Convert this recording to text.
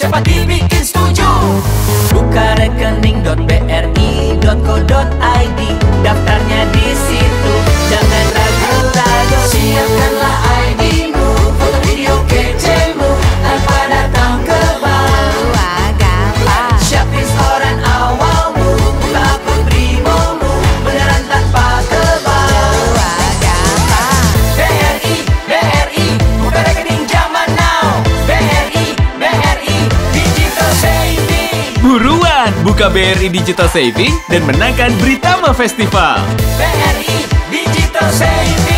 cepat dibikin setuju. Buka rekening.bri.co.id, daftarnya di situ, jangan ragu-ragu. Siapkanlah ID-mu, foto video kecemu, tanpa datang ke bank. Gampang. Siapin setoran awalmu, buka akun Brimomu, beneran tanpa ke bank. Gampang. BRI, buka rekening zaman now. BRI, Digital Saving. Buruan buka BRI Digital Saving dan menangkan Britama Festival. BRI, Digital Saving.